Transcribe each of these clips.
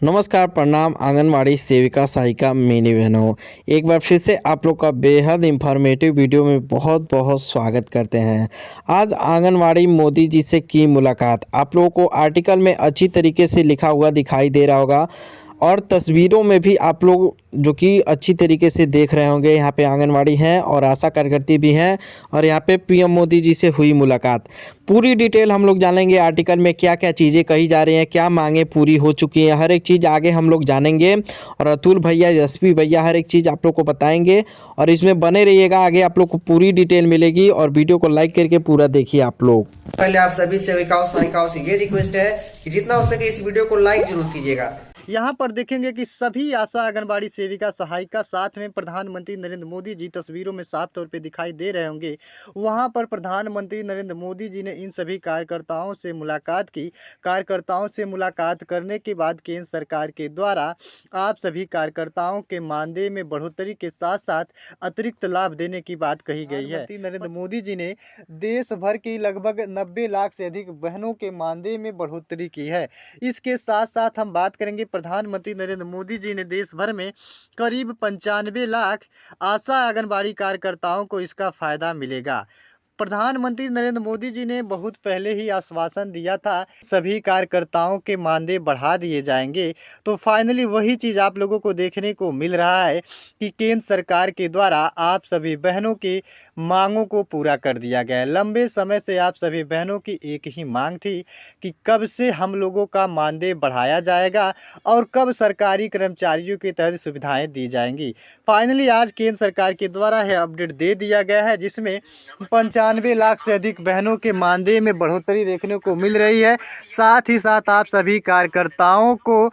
नमस्कार, प्रणाम आंगनवाड़ी सेविका सहायिका मेनी बहनों। एक बार फिर से आप लोग का बेहद इंफॉर्मेटिव वीडियो में बहुत बहुत स्वागत करते हैं। आज आंगनवाड़ी मोदी जी से की मुलाकात आप लोगों को आर्टिकल में अच्छी तरीके से लिखा हुआ दिखाई दे रहा होगा और तस्वीरों में भी आप लोग जो कि अच्छी तरीके से देख रहे होंगे। यहाँ पे आंगनवाड़ी हैं और आशा कार्यकर्ती भी हैं और यहाँ पे पीएम मोदी जी से हुई मुलाकात। पूरी डिटेल हम लोग जानेंगे, आर्टिकल में क्या क्या चीज़ें कही जा रही हैं, क्या मांगे पूरी हो चुकी हैं, हर एक चीज़ आगे हम लोग जानेंगे। और अतुल भैया, यशवी भैया हर एक चीज़ आप लोग को बताएंगे और इसमें बने रहिएगा, आगे आप लोग को पूरी डिटेल मिलेगी। और वीडियो को लाइक करके पूरा देखिए आप लोग। पहले आप सभी सेविकाओं सहायिकाओं से ये रिक्वेस्ट है कि जितना हो सके इस वीडियो को लाइक जरूर कीजिएगा। यहाँ पर देखेंगे कि सभी आशा आंगनबाड़ी सेविका सहायिका साथ में प्रधानमंत्री नरेंद्र मोदी जी तस्वीरों में साफ तौर पे दिखाई दे रहे होंगे। वहाँ पर प्रधानमंत्री नरेंद्र मोदी जी ने इन सभी कार्यकर्ताओं से मुलाकात की। कार्यकर्ताओं से मुलाकात करने के बाद केंद्र सरकार के द्वारा आप सभी कार्यकर्ताओं के मानदेय में बढ़ोतरी के साथ साथ अतिरिक्त लाभ देने की बात कही गई है। नरेंद्र मोदी जी ने देश भर की लगभग 90 लाख से अधिक बहनों के मानदेय में बढ़ोतरी की है। इसके साथ साथ हम बात करेंगे, प्रधानमंत्री नरेंद्र मोदी जी ने देश भर में करीब 95 लाख आशा आंगनबाड़ी कार्यकर्ताओं को इसका फायदा मिलेगा। प्रधानमंत्री नरेंद्र मोदी जी ने बहुत पहले ही आश्वासन दिया था सभी कार्यकर्ताओं के मानदेय बढ़ा दिए जाएंगे। तो फाइनली वही चीज़ आप लोगों को देखने को मिल रहा है कि केंद्र सरकार के द्वारा आप सभी बहनों की मांगों को पूरा कर दिया गया है। लंबे समय से आप सभी बहनों की एक ही मांग थी कि कब से हम लोगों का मानदेय बढ़ाया जाएगा और कब सरकारी कर्मचारियों के तहत सुविधाएं दी जाएंगी। फाइनली आज केंद्र सरकार के द्वारा यह अपडेट दे दिया गया है, जिसमें 95 लाख से अधिक बहनों के मानदेय में बढ़ोतरी देखने को मिल रही है। साथ ही साथ आप सभी कार्यकर्ताओं को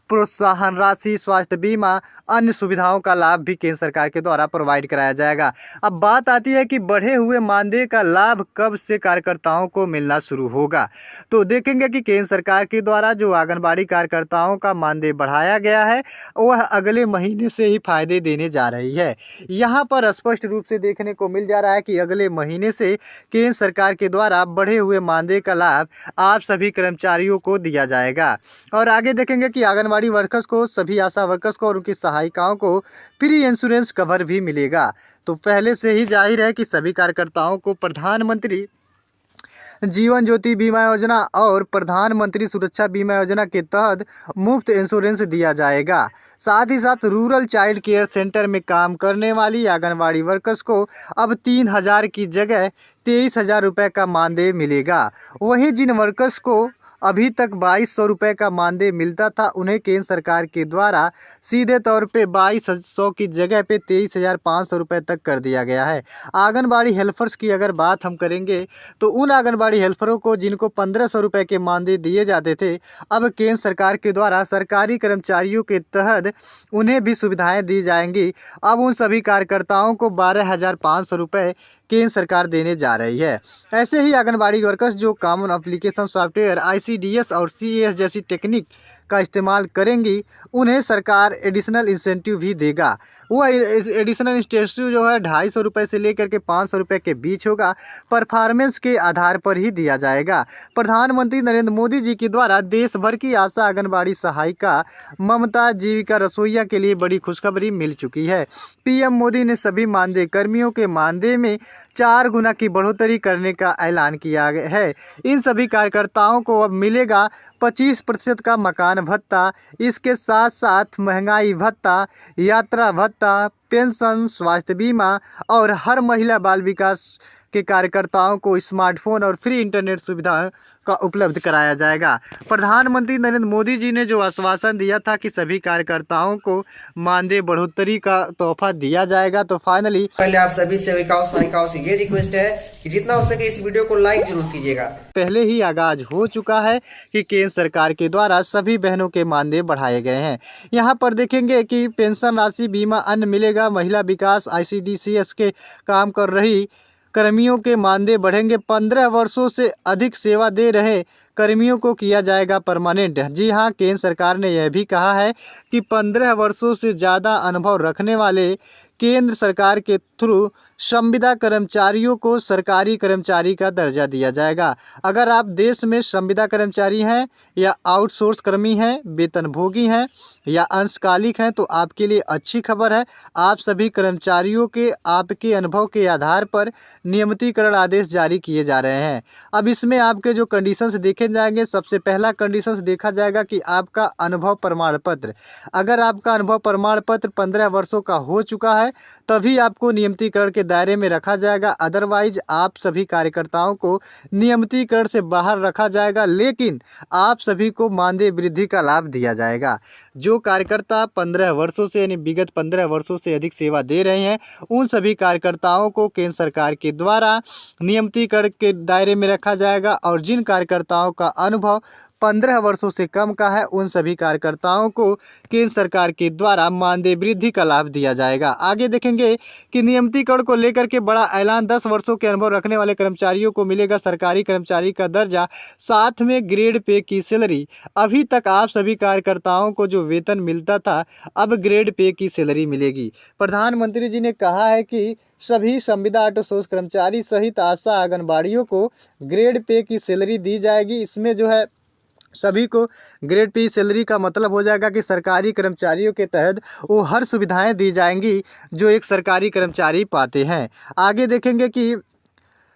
प्रोत्साहन राशि, स्वास्थ्य बीमा, अन्य सुविधाओं का लाभ भी केंद्र सरकार के द्वारा प्रोवाइड कराया जाएगा। अब बात आती है कि बढ़े हुए मानदेय का लाभ कब से कार्यकर्ताओं को मिलना शुरू होगा। तो देखेंगे कि केंद्र सरकार के द्वारा जो आंगनबाड़ी कार्यकर्ताओं का मानदेय बढ़ाया गया है वह अगले महीने से ही फायदे देने जा रही है। यहाँ पर स्पष्ट रूप से देखने को मिल जा रहा है कि अगले महीने से केंद्र सरकार के द्वारा बढ़े हुए मानदेय का लाभ आप सभी कर्मचारियों को दिया जाएगा। और आगे देखेंगे कि आंगनबाड़ी वर्कर्स को, सभी आशा वर्कर्स को और उनकी सहायिकाओं को फ्री इंश्योरेंस कवर भी मिलेगा। तो पहले से ही जाहिर है कि सभी कार्यकर्ताओं को प्रधानमंत्री जीवन ज्योति बीमा योजना और प्रधानमंत्री सुरक्षा बीमा योजना के तहत मुफ्त इंश्योरेंस दिया जाएगा। साथ ही साथ रूरल चाइल्ड केयर सेंटर में काम करने वाली आंगनबाड़ी वर्कर्स को अब 3,000 की जगह 23,000 रुपये का मानदेय मिलेगा। वहीं जिन वर्कर्स को अभी तक 2,200 रुपये का मानदेय मिलता था, उन्हें केंद्र सरकार के द्वारा सीधे तौर पे 2,200 की जगह पे 23,500 रुपये तक कर दिया गया है। आंगनबाड़ी हेल्पर्स की अगर बात हम करेंगे तो उन आंगनबाड़ी हेल्परों को जिनको 1,500 रुपये के मानदेय दिए जाते थे, अब केंद्र सरकार के द्वारा सरकारी कर्मचारियों के तहत उन्हें भी सुविधाएँ दी जाएंगी। अब उन सभी कार्यकर्ताओं को 12,500 रुपये केंद्र सरकार देने जा रही है। ऐसे ही आंगनबाड़ी वर्कर्स जो कॉमन एप्लीकेशन सॉफ्टवेयर ICDS और CAS जैसी टेक्निक का इस्तेमाल करेंगी, उन्हें सरकार एडिशनल इंसेंटिव भी देगा। वो एडिशनल इंसेंटिव जो है 250 रुपये से लेकर के 500 रुपये के बीच होगा, परफॉर्मेंस के आधार पर ही दिया जाएगा। प्रधानमंत्री नरेंद्र मोदी जी के द्वारा देश भर की आशा आंगनबाड़ी सहायिका ममता जीविका रसोईया के लिए बड़ी खुशखबरी मिल चुकी है। पीएम मोदी ने सभी मानदेय कर्मियों के मानदेय में 4 गुना की बढ़ोतरी करने का ऐलान किया है। इन सभी कार्यकर्ताओं को अब मिलेगा 25% का मकान भत्ता। इसके साथ साथ महंगाई भत्ता, यात्रा भत्ता, पेंशन, स्वास्थ्य बीमा और हर महिला बाल विकास के कार्यकर्ताओं को स्मार्टफोन और फ्री इंटरनेट सुविधा का उपलब्ध कराया जाएगा। प्रधानमंत्री नरेंद्र मोदी जी ने जो आश्वासन दिया था कि सभी कार्यकर्ताओं को मानदेय बढ़ोतरी का तोहफा दिया जाएगा, तो फाइनली पहले आप सभी सेविकाओं सहायिकाओं से ये रिक्वेस्ट है कि जितना हो सके इस वीडियो को लाइक जरूर कीजिएगा। पहले ही आगाज हो चुका है कि केंद्र सरकार के द्वारा सभी बहनों के मानदेय बढ़ाए गए हैं। यहाँ पर देखेंगे कि पेंशन राशि, बीमा, अन्य मिलेगा। महिला विकास ICDCS के काम कर रही कर्मियों के मानदेय बढ़ेंगे। 15 वर्षों से अधिक सेवा दे रहे कर्मियों को किया जाएगा परमानेंट। जी हाँ, केंद्र सरकार ने यह भी कहा है कि 15 वर्षों से ज़्यादा अनुभव रखने वाले केंद्र सरकार के थ्रू संविदा कर्मचारियों को सरकारी कर्मचारी का दर्जा दिया जाएगा। अगर आप देश में संविदा कर्मचारी हैं या आउटसोर्स कर्मी हैं, वेतनभोगी हैं या अंशकालिक हैं तो आपके लिए अच्छी खबर है। आप सभी कर्मचारियों के आपके अनुभव के आधार पर नियमितीकरण आदेश जारी किए जा रहे हैं। अब इसमें आपके जो कंडीशंस देखे जाएंगे, सबसे पहला कंडीशंस देखा जाएगा कि आपका अनुभव प्रमाण पत्र। अगर आपका अनुभव प्रमाण पत्र 15 वर्षों का हो चुका है तभी आपको नियमितीकरण के दायरे में रखा जाएगा। अदरवाइज आप सभी कार्यकर्ताओं को नियमितीकरण से बाहर रखा जाएगा, लेकिन आप सभी को मानदेय वृद्धि का लाभ दिया जाएगा। जो कार्यकर्ता 15 वर्षों से यानी विगत 15 वर्षों से अधिक सेवा दे रहे हैं उन सभी कार्यकर्ताओं को केंद्र सरकार के द्वारा नियमितीकरण के दायरे में रखा जाएगा, और जिन कार्यकर्ताओं का अनुभव 15 वर्षों से कम का है उन सभी कार्यकर्ताओं को केंद्र सरकार के द्वारा मानदेय वृद्धि का लाभ दिया जाएगा। आगे देखेंगे कि नियमितीकरण को लेकर के बड़ा ऐलान। 10 वर्षों के अनुभव रखने वाले कर्मचारियों को मिलेगा सरकारी कर्मचारी का दर्जा, साथ में ग्रेड पे की सैलरी। अभी तक आप सभी कार्यकर्ताओं को जो वेतन मिलता था अब ग्रेड पे की सैलरी मिलेगी। प्रधानमंत्री जी ने कहा है कि सभी संविदा आउटसोर्स कर्मचारी सहित आशा आंगनबाड़ियों को ग्रेड पे की सैलरी दी जाएगी। इसमें जो है सभी को ग्रेड पे सैलरी का मतलब हो जाएगा कि सरकारी कर्मचारियों के तहत वो हर सुविधाएं दी जाएंगी जो एक सरकारी कर्मचारी पाते हैं। आगे देखेंगे कि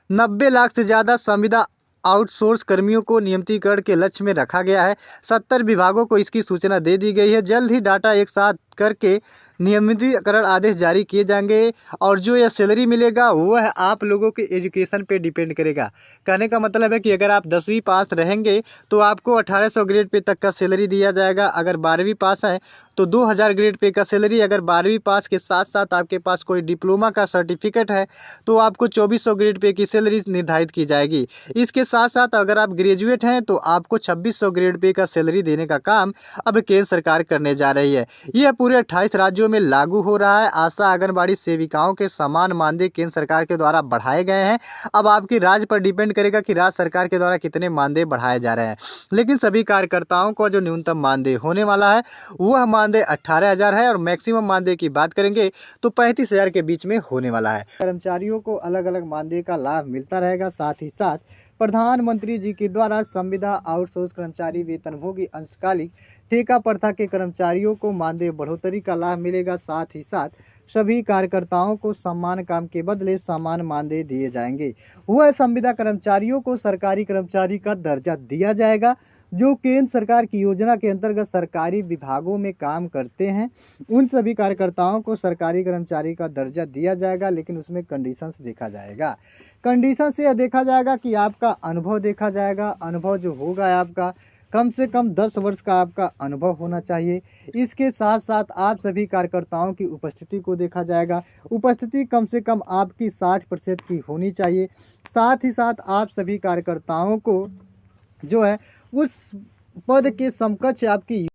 90 लाख से ज़्यादा संविदा आउटसोर्स कर्मियों को नियमितीकरण के लक्ष्य में रखा गया है। 70 विभागों को इसकी सूचना दे दी गई है। जल्द ही डाटा एक साथ करके नियमितीकरण आदेश जारी किए जाएंगे, और जो यह सैलरी मिलेगा वह आप लोगों के एजुकेशन पे डिपेंड करेगा। कहने का मतलब है कि अगर आप 10वीं पास रहेंगे तो आपको 1800 ग्रेड पे तक का सैलरी दिया जाएगा। अगर 12वीं पास है तो 2000 ग्रेड पे का सैलरी। अगर 12वीं पास के साथ साथ आपके पास कोई डिप्लोमा का सर्टिफिकेट है तो आपको 2400 ग्रेड पे की सैलरी निर्धारित की जाएगी। इसके साथ साथ अगर आप ग्रेजुएट हैं तो आपको 2600 ग्रेड पे का सैलरी देने का काम अब केंद्र सरकार करने जा रही है। यह पूरे 28 राज्यों में लागू हो रहा है। आशा आंगनबाड़ी सेविकाओं के समान मानदेय केंद्र सरकार के द्वारा बढ़ाए गए हैं। अब आपकी राज्य पर डिपेंड करेगा कि राज्य सरकार के द्वारा कितने मानदेय बढ़ाए जा रहे हैं, लेकिन सभी कार्यकर्ताओं को जो न्यूनतम मानदेय होने वाला है वह मानदेय 18,000 है, और मैक्सिमम मानदेय की बात करेंगे तो 35,000 के बीच में होने वाला है। कर्मचारियों को अलग अलग मानदेय का लाभ मिलता रहेगा। साथ ही साथ प्रधानमंत्री जी के द्वारा संविदा आउटसोर्स कर्मचारी, वेतनभोगी, अंशकालिक, ठेका प्रथा के कर्मचारियों को मानदेय बढ़ोतरी का लाभ मिलेगा। साथ ही साथ सभी कार्यकर्ताओं को समान काम के बदले समान मानदेय दिए जाएंगे। वह संविदा कर्मचारियों को सरकारी कर्मचारी का दर्जा दिया जाएगा जो केंद्र सरकार की योजना के अंतर्गत सरकारी विभागों में काम करते हैं। उन सभी कार्यकर्ताओं को सरकारी कर्मचारी का दर्जा दिया जाएगा, लेकिन उसमें कंडीशंस देखा जाएगा। कंडीशन से यह देखा जाएगा कि आपका अनुभव देखा जाएगा। अनुभव जो होगा आपका कम से कम 10 वर्ष का आपका अनुभव होना चाहिए। इसके साथ साथ आप सभी कार्यकर्ताओं की उपस्थिति को देखा जाएगा। उपस्थिति कम से कम आपकी 60% की होनी चाहिए। साथ ही साथ आप सभी कार्यकर्ताओं को जो है उस पद के समकक्ष आपकी